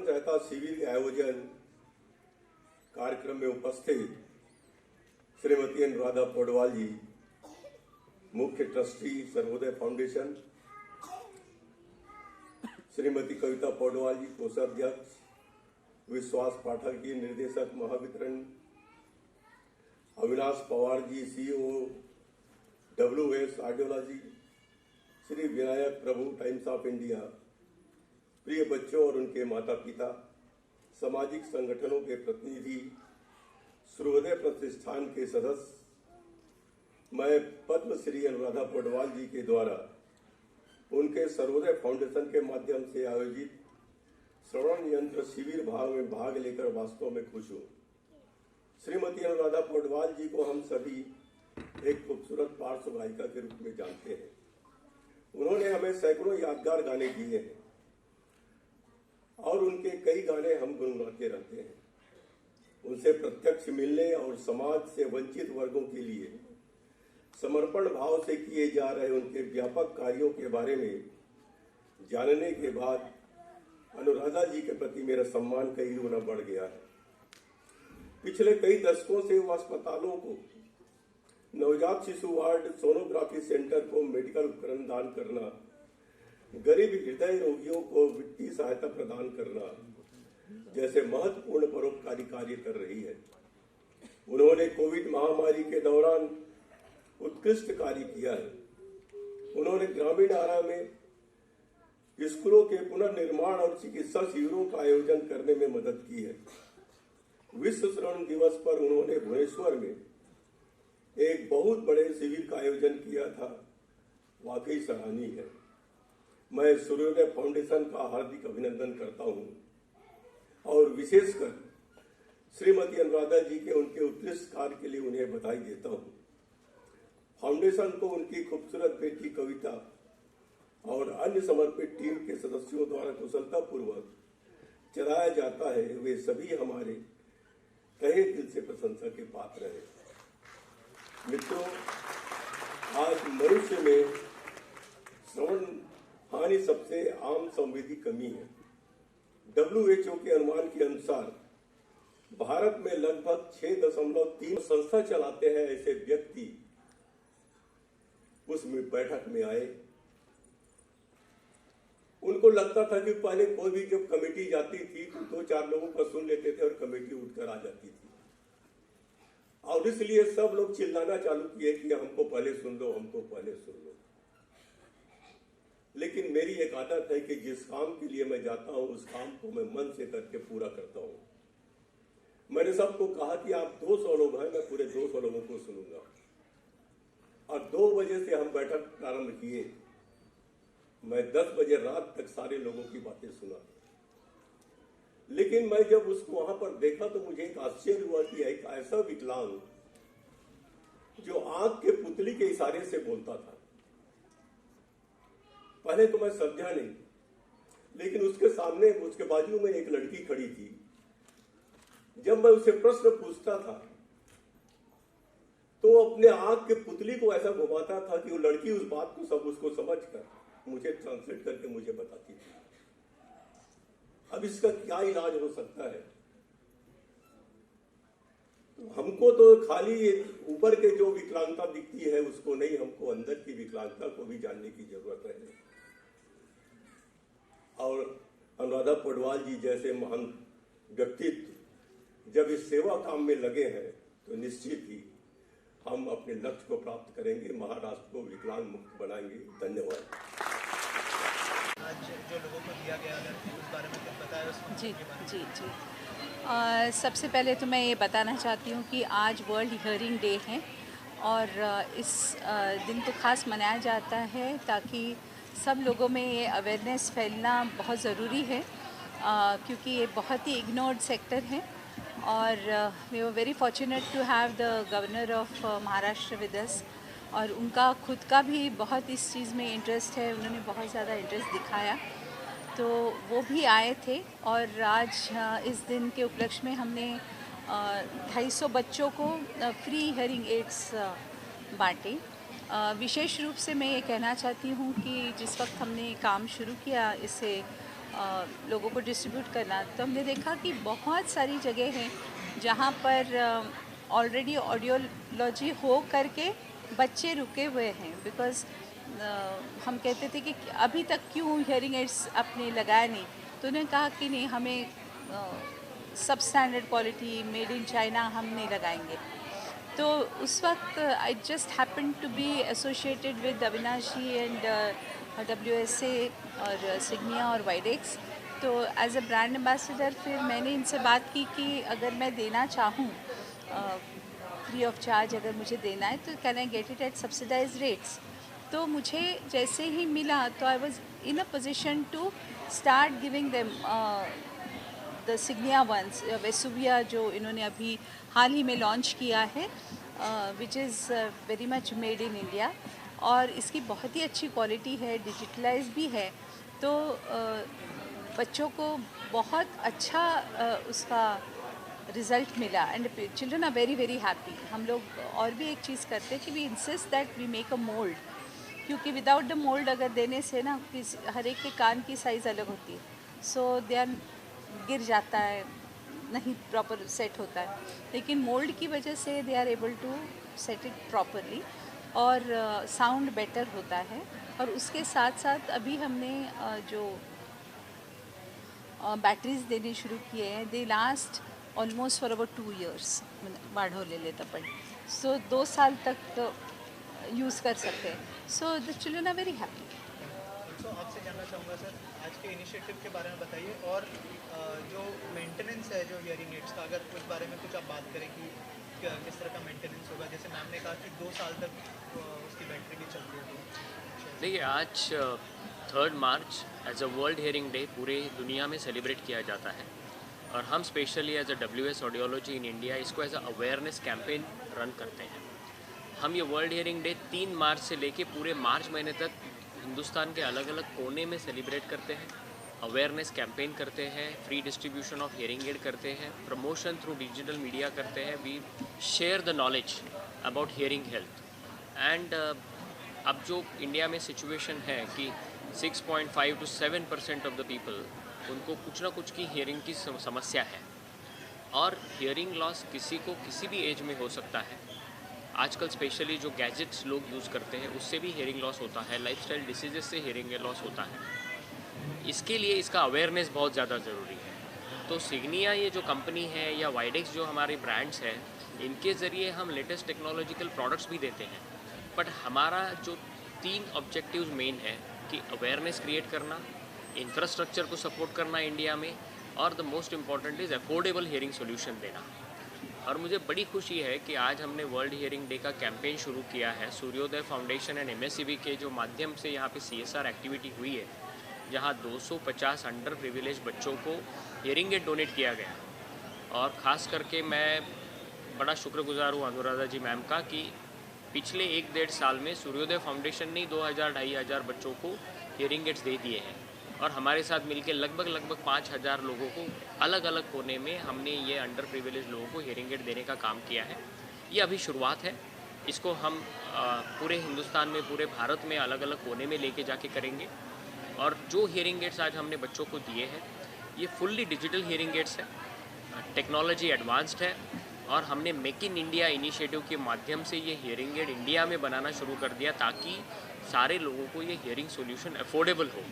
सहता शिविर आयोजन कार्यक्रम में उपस्थित श्रीमती अनुराधा पौडवाल जी, मुख्य ट्रस्टी सर्वोदय फाउंडेशन, श्रीमती कविता पौडवाल जी, कोषाध्यक्ष, विश्वास पाठक जी, निर्देशक Mahavitaran, Avinash Pawar ji, CEO WS audiology, Shri Vinayak Prabhu, Times of India, प्रिय बच्चों और उनके माता पिता, सामाजिक संगठनों के प्रतिनिधि, सर्वोदय प्रतिष्ठान के सदस्य, मैं पद्मश्री अनुराधा पौडवाल जी के द्वारा उनके सर्वोदय फाउंडेशन के माध्यम से आयोजित श्रवण यंत्र शिविर में भाग लेकर वास्तव में खुश हूँ। श्रीमती अनुराधा पौडवाल जी को हम सभी एक खूबसूरत पार्श्व गायिका के रूप में जानते हैं। उन्होंने हमें सैकड़ों यादगार गाने दिए हैं और उनके कई गाने हम गुनगुनाते रहते हैं। उनसे प्रत्यक्ष मिलने और समाज से वंचित वर्गों के लिए समर्पण भाव से किए जा रहे उनके व्यापक कार्यों के बारे में जानने के बाद अनुराधा जी के प्रति मेरा सम्मान कई गुना बढ़ गया है। पिछले कई दशकों से वो अस्पतालों को नवजात शिशु वार्ड, सोनोग्राफी सेंटर को मेडिकल उपकरण दान करना, गरीब हृदय रोगियों को वित्तीय सहायता प्रदान करना जैसे महत्वपूर्ण परोपकारी कार्य कर रही है। उन्होंने कोविड महामारी के दौरान उत्कृष्ट कार्य किया है। उन्होंने ग्रामीण आरा में स्कूलों के पुनर्निर्माण और चिकित्सा शिविरों का आयोजन करने में मदद की है। विश्व श्रवण दिवस पर उन्होंने भुवनेश्वर में एक बहुत बड़े शिविर का आयोजन किया था, वाकई सराहनीय है। मैं सूर्योदय फाउंडेशन का हार्दिक अभिनंदन करता हूं और विशेषकर श्रीमती अनुराधा जी के उनके उत्कृष्ट कार्य के लिए उन्हें बधाई देता हूं। फाउंडेशन को उनकी खूबसूरत बेटी कविता और अन्य समर्पित टीम के सदस्यों द्वारा कुशलतापूर्वक चलाया जाता है। वे सभी हमारे तहे दिल से प्रशंसा के पात्र हैं। मित्रों, आज मनुष्य में श्रवण हानि हमारी सबसे आम संवेदी कमी है। WHO के अनुमान के अनुसार भारत में लगभग 6.3 संस्था चलाते हैं ऐसे व्यक्ति उस बैठक में आए। उनको लगता था कि पहले कोई भी जब कमेटी जाती थी तो 2-4 लोगों का सुन लेते थे और कमेटी उठकर आ जाती थी, और इसलिए सब लोग चिल्लाना चालू किए कि हमको पहले सुन लो, हमको पहले सुन लो। लेकिन मेरी एक आदत है कि जिस काम के लिए मैं जाता हूं उस काम को मैं मन से करके पूरा करता हूं। मैंने सबको कहा कि आप 200 लोग हैं, मैं पूरे 200 लोगों को सुनूंगा, और 2 बजे से हम बैठक प्रारंभ किए। मैं 10 बजे रात तक सारे लोगों की बातें सुना। लेकिन मैं जब उसको वहां पर देखा तो मुझे एक आश्चर्य हुआ कि एक ऐसा विकलांग जो आंख के पुतली के इशारे से बोलता था। पहले तो मैं समझा नहीं, लेकिन उसके सामने, उसके बाजू में एक लड़की खड़ी थी। जब मैं उससे प्रश्न पूछता था तो अपने आंख के पुतली को ऐसा घुमाता था कि वो लड़की उस बात को सब उसको समझकर मुझे ट्रांसलेट करके मुझे बताती थी। अब इसका क्या इलाज हो सकता है? हमको तो खाली ऊपर के जो विकलांगता दिखती है उसको नहीं, हमको अंदर की विकलांगता को भी जानने की जरूरत है। और अनुराधा पौडवाल जी जैसे महान व्यक्तित्व जब इस सेवा काम में लगे हैं तो निश्चित ही हम अपने लक्ष्य को प्राप्त करेंगे, महाराष्ट्र को विकलांग मुक्त बनाएंगे। धन्यवाद। आज जो लोगों को दिया गया है उस बारे में कुछ बताया? जी। सबसे पहले तो मैं ये बताना चाहती हूँ कि आज वर्ल्ड हियरिंग डे है, और इस दिन को ख़ास मनाया जाता है ताकि सब लोगों में ये अवेयरनेस फैलना बहुत ज़रूरी है, क्योंकि ये बहुत ही इग्नोर्ड सेक्टर है। और we were very fortunate to have the governor of Maharashtra with us, और उनका खुद का भी बहुत इस चीज़ में इंटरेस्ट है, उन्होंने बहुत ज़्यादा इंटरेस्ट दिखाया, तो वो भी आए थे। और आज इस दिन के उपलक्ष्य में हमने 250 बच्चों को फ्री हियरिंग एड्स बांटे। विशेष रूप से मैं ये कहना चाहती हूँ कि जिस वक्त हमने काम शुरू किया इसे लोगों को डिस्ट्रीब्यूट करना, तो हमने देखा कि बहुत सारी जगह हैं जहाँ पर ऑलरेडी ऑडियोलॉजी हो करके बच्चे रुके हुए हैं। बिकॉज़ हम कहते थे कि अभी तक क्यों हियरिंग एड्स आपने लगाया नहीं, तो उन्होंने कहा कि नहीं, हमें सब standard quality made in China हम नहीं लगाएंगे। तो उस वक्त I just happen to be associated with Avinash ji and WSA और सिग्निया और वाइडेक्स। तो एज अ ब्रांड एम्बेसडर फिर मैंने इनसे बात की कि अगर मैं देना चाहूँ फ्री ऑफ चार्ज, अगर मुझे देना है तो can I get it at subsidise rates. तो मुझे जैसे ही मिला तो I was in a position to start giving them the Signia ones, वेसुविया जो इन्होंने अभी हाल ही में लॉन्च किया है, which is very much made in India, और इसकी बहुत ही अच्छी क्वालिटी है, डिजिटलाइज भी है। तो बच्चों को बहुत अच्छा उसका रिज़ल्ट मिला, and children are very very happy. हम लोग और भी एक चीज़ करते हैं कि we insist that we make a mould, क्योंकि विदाउट द मोल्ड अगर देने से ना हर एक के कान की साइज़ अलग होती है, सो दे आर गिर जाता है, नहीं प्रॉपर सेट होता है। लेकिन मोल्ड की वजह से they are able to set it properly, और साउंड बेटर होता है। और उसके साथ साथ अभी हमने जो बॅटरीज देणे शुरू किए हैं, they last almost for about 2 years वाढवलेले पण, सो 2 साल तक यूज़ कर सकते हैं। So the children are very happy. तो आपसे जानना चाहूँगा सर, आज के इनिशिएटिव के बारे में बताइए, और जो मेंटेनेंस है जो हियरिंग एड्स का, अगर उस बारे में कुछ आप बात करें कि किस तरह का मेंटेनेंस होगा। जैसे मैम ने कहा कि 2 साल तक उसकी बैटरी भी चलती है। देखिए, आज 3 March as a World Hearing Day पूरे दुनिया में सेलिब्रेट किया जाता है, और हम specially as a WS audiology in India इसको as a awareness campaign run करते हैं। हम ये वर्ल्ड हियरिंग डे 3 मार्च से लेके पूरे मार्च महीने तक हिंदुस्तान के अलग अलग कोने में सेलिब्रेट करते हैं, अवेयरनेस कैंपेन करते हैं, free distribution of hearing aid करते हैं, प्रमोशन थ्रू डिजिटल मीडिया करते हैं, we share the knowledge about hearing health, and अब जो इंडिया में सिचुएशन है कि 6.5 to 7% ऑफ द पीपल उनको कुछ ना कुछ की हियरिंग की समस्या है, और हियरिंग लॉस किसी को किसी भी एज में हो सकता है। आजकल स्पेशली जो गैजेट्स लोग यूज़ करते हैं उससे भी हियरिंग लॉस होता है, लाइफस्टाइल डिसीजेस से हियरिंग लॉस होता है। इसके लिए इसका अवेयरनेस बहुत ज़्यादा ज़रूरी है। तो सिग्निया ये जो कंपनी है या वाइडेक्स जो हमारे ब्रांड्स हैं, इनके ज़रिए हम लेटेस्ट टेक्नोलॉजिकल प्रोडक्ट्स भी देते हैं। बट हमारा जो 3 ऑब्जेक्टिव्स मेन है कि अवेयरनेस क्रिएट करना, इंफ्रास्ट्रक्चर को सपोर्ट करना इंडिया में, और the most important is affordable hearing solution देना। और मुझे बड़ी खुशी है कि आज हमने वर्ल्ड हियरिंग डे का कैंपेन शुरू किया है। सूर्योदय फाउंडेशन एंड MSCB के जो माध्यम से यहाँ पे CSR एक्टिविटी हुई है, जहाँ 250 अंडर प्रिविलेज बच्चों को हियरिंग एड डोनेट किया गया। और ख़ास करके मैं बड़ा शुक्रगुजार हूँ अनुराधा जी मैम का कि पिछले 1-1.5 साल में सूर्योदय फाउंडेशन ने 2000-2500 बच्चों को हियरिंग एड्स दे दिए हैं, और हमारे साथ मिलकर लगभग 5000 लोगों को अलग अलग कोने में हमने ये अंडर प्रिविलेज लोगों को हियरिंग एड देने का काम किया है। ये अभी शुरुआत है, इसको हम पूरे हिंदुस्तान में, पूरे भारत में अलग अलग कोने में लेके जाके करेंगे। और जो हियरिंग एड्स आज हमने बच्चों को दिए हैं, ये फुल्ली डिजिटल हियरिंग एड्स है, टेक्नोलॉजी एडवांस्ड है, और हमने मेक इन इंडिया इनिशिएटिव के माध्यम से ये हियरिंग एड इंडिया में बनाना शुरू कर दिया, ताकि सारे लोगों को ये हियरिंग सोल्यूशन अफोर्डेबल हो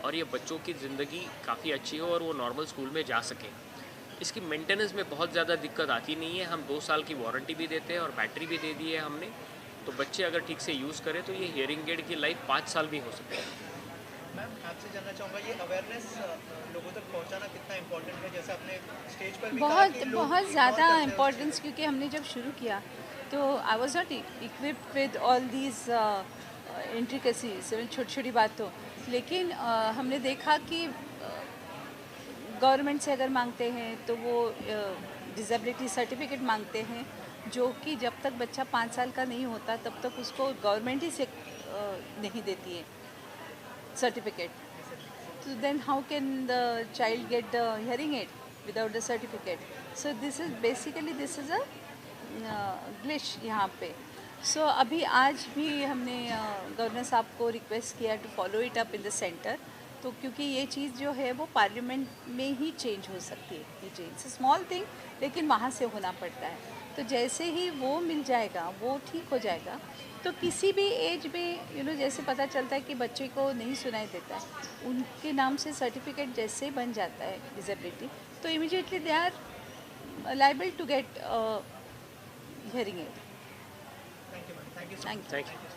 और ये बच्चों की ज़िंदगी काफ़ी अच्छी हो और वो नॉर्मल स्कूल में जा सकें। इसकी मेंटेनेंस में बहुत ज़्यादा दिक्कत आती नहीं है। हम 2 साल की वारंटी भी देते हैं और बैटरी भी दे दी है हमने। तो बच्चे अगर ठीक से यूज़ करें तो ये हियरिंग एड की लाइफ 5 साल भी हो सकती है। मैम, आपसे जानना चाहूँगा, ये अवेयरनेस लोगों तक पहुँचाना कितना इम्पोर्टेंट है? जैसे आपने स्टेज पर भी कहा कि लोग बहुत ज़्यादा इग्नोर करते हैं इम्पोर्टेंस, क्योंकि हमने जब शुरू किया तो I was not equipped with all these intricacies, छोटी छोटी बातों। लेकिन हमने देखा कि गवर्नमेंट से अगर मांगते हैं तो वो डिसेबिलिटी सर्टिफिकेट मांगते हैं, जो कि जब तक बच्चा 5 साल का नहीं होता तब तक उसको गवर्नमेंट ही से नहीं देती है certificate. So then how can the child get the hearing aid without the certificate? So this is a glitch यहाँ पे। So अभी आज भी हमने गवर्नर साहब को रिक्वेस्ट किया to follow it up in the centre. तो क्योंकि ये चीज़ जो है वो पार्लियामेंट में ही चेंज हो सकती है, ये चेंज स्मॉल थिंग, लेकिन वहाँ से होना पड़ता है। तो जैसे ही वो मिल जाएगा, वो ठीक हो जाएगा, तो किसी भी एज में जैसे पता चलता है कि बच्चे को नहीं सुनाई देता है, उनके नाम से सर्टिफिकेट जैसे बन जाता है डिसेबिलिटी, तो immediately they are liable to get hearing aid. Thank you ma'am, thank you. Thank you.